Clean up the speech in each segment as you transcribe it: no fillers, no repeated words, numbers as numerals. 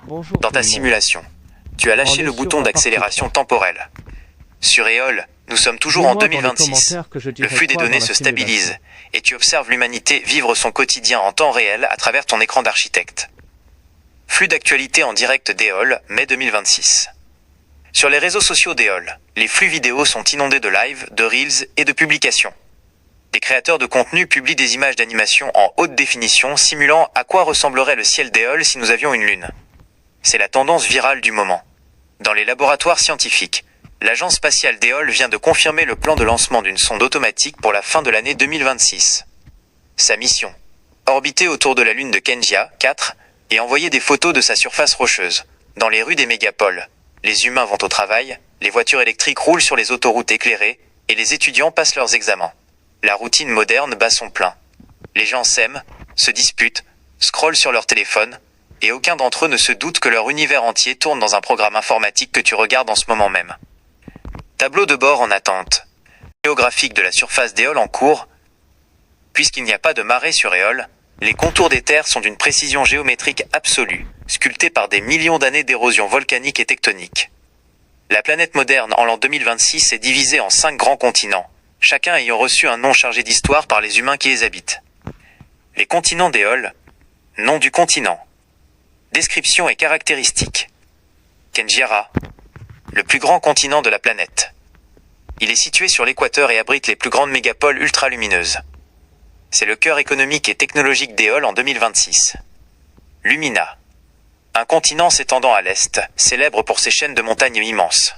Bonjour Dans tout ta le monde. simulation, tu as lâché On est le sur bouton la partie d'accélération 3. temporelle. Sur Eol, nous sommes toujours en Dis-moi dans les 2026. commentaires que je Le dirai flux des quoi dans données la se simulation. stabilise et tu observes l'humanité vivre son quotidien en temps réel à travers ton écran d'architecte. Flux d'actualité en direct d'Eol, mai 2026. Sur les réseaux sociaux d'Eol, les flux vidéo sont inondés de lives, de reels et de publications. Les créateurs de contenu publient des images d'animation en haute définition simulant à quoi ressemblerait le ciel d'Eol si nous avions une lune. C'est la tendance virale du moment. Dans les laboratoires scientifiques, l'agence spatiale d'Eol vient de confirmer le plan de lancement d'une sonde automatique pour la fin de l'année 2026. Sa mission, orbiter autour de la lune de Kengia, 4, et envoyer des photos de sa surface rocheuse. Dans les rues des mégapoles, les humains vont au travail, les voitures électriques roulent sur les autoroutes éclairées, et les étudiants passent leurs examens. La routine moderne bat son plein. Les gens s'aiment, se disputent, scrollent sur leur téléphone, et aucun d'entre eux ne se doute que leur univers entier tourne dans un programme informatique que tu regardes en ce moment même. Tableau de bord en attente. Géographique de la surface d'Eol en cours. Puisqu'il n'y a pas de marée sur Eol, les contours des terres sont d'une précision géométrique absolue, sculptés par des millions d'années d'érosion volcanique et tectonique. La planète moderne en l'an 2026 est divisée en 5 grands continents, chacun ayant reçu un nom chargé d'histoire par les humains qui les habitent. Les continents d'Eol. Nom du continent. Description et caractéristiques. Kenjiara, le plus grand continent de la planète. Il est situé sur l'équateur et abrite les plus grandes mégapoles ultralumineuses. C'est le cœur économique et technologique d'Eol en 2026. Lumina, un continent s'étendant à l'est, célèbre pour ses chaînes de montagnes immenses.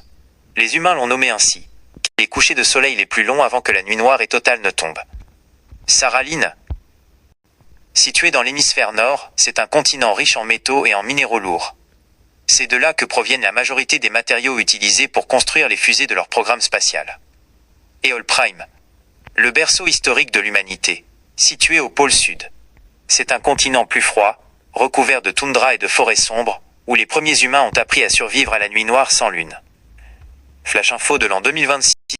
Les humains l'ont nommé ainsi, les couchers de soleil les plus longs avant que la nuit noire et totale ne tombe. Saraline, situé dans l'hémisphère nord, c'est un continent riche en métaux et en minéraux lourds. C'est de là que proviennent la majorité des matériaux utilisés pour construire les fusées de leur programme spatial. Eol Prime, le berceau historique de l'humanité, situé au pôle sud. C'est un continent plus froid, recouvert de toundra et de forêts sombres, où les premiers humains ont appris à survivre à la nuit noire sans lune. Flash info de l'an 2026.